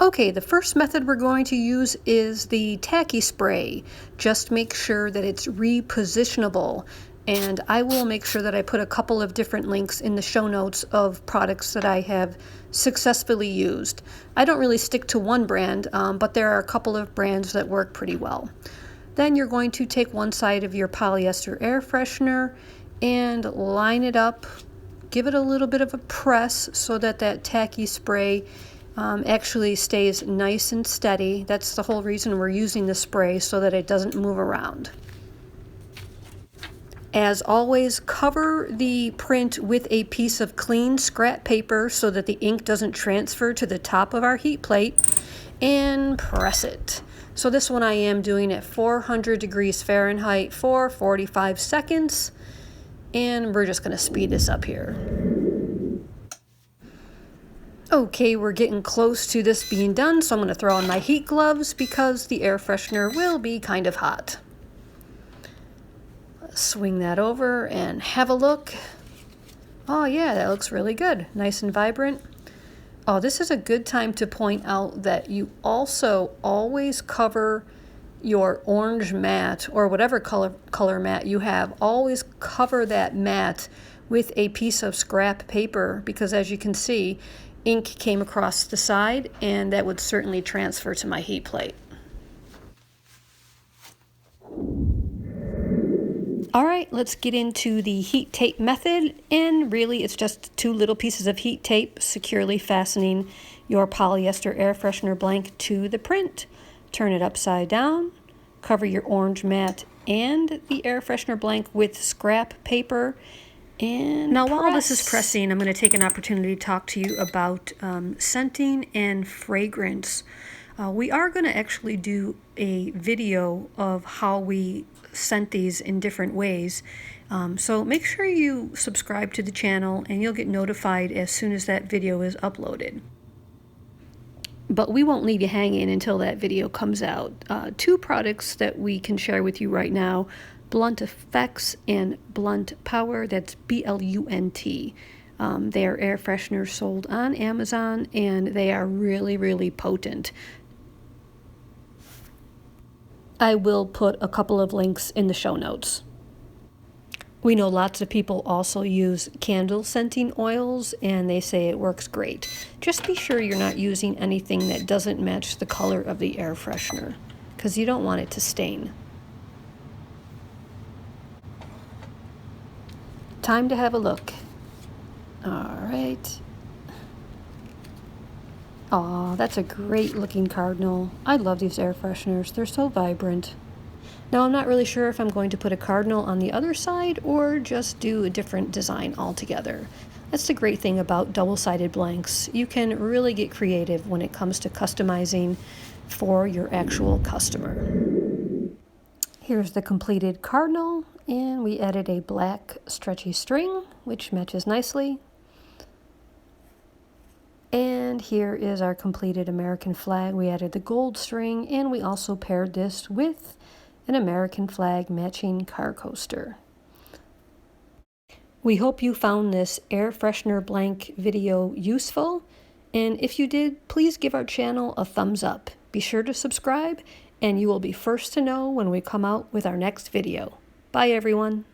Okay, the first method we're going to use is the Tacky Spray. Just make sure that it's repositionable. And I will make sure that I put a couple of different links in the show notes of products that I have successfully used. I don't really stick to one brand, but there are a couple of brands that work pretty well. Then you're going to take one side of your polyester air freshener and line it up. Give it a little bit of a press so that that tacky spray actually stays nice and steady. That's the whole reason we're using the spray, so that it doesn't move around. As always, cover the print with a piece of clean scrap paper so that the ink doesn't transfer to the top of our heat plate, and press it. So this one I am doing at 400 degrees Fahrenheit for 45 seconds, and we're just going to speed this up here. Okay, we're getting close to this being done, so I'm going to throw on my heat gloves because the air freshener will be kind of hot. Swing that over and have a look. Oh yeah, that looks really good. Nice and vibrant. Oh, this is a good time to point out that you also always cover your orange mat, or whatever color mat you have. Always cover that mat with a piece of scrap paper, because as you can see, ink came across the side, and that would certainly transfer to my heat plate. All right, let's get into the heat tape method, and really it's just two little pieces of heat tape securely fastening your polyester air freshener blank to the print. Turn it upside down, cover your orange mat and the air freshener blank with scrap paper, and now while this is pressing, I'm going to take an opportunity to talk to you about scenting and fragrance. We are going to actually do a video of how we scent these in different ways. So make sure you subscribe to the channel and you'll get notified as soon as that video is uploaded. But we won't leave you hanging until that video comes out. Two products that we can share with you right now: Blunt Effects and Blunt Power. That's B-L-U-N-T. They are air fresheners sold on Amazon, and they are really, really potent. I will put a couple of links in the show notes. We know lots of people also use candle scenting oils, and they say it works great. Just be sure you're not using anything that doesn't match the color of the air freshener, because you don't want it to stain. Time to have a look. All right. Aw, that's a great looking cardinal. I love these air fresheners. They're so vibrant. Now I'm not really sure if I'm going to put a cardinal on the other side or just do a different design altogether. That's the great thing about double-sided blanks. You can really get creative when it comes to customizing for your actual customer. Here's the completed cardinal, and we added a black stretchy string, which matches nicely. And here is our completed American flag. We added the gold string, and we also paired this with an American flag matching car coaster. We hope you found this air freshener blank video useful, and if you did, please give our channel a thumbs up. Be sure to subscribe, and you will be first to know when we come out with our next video. Bye everyone.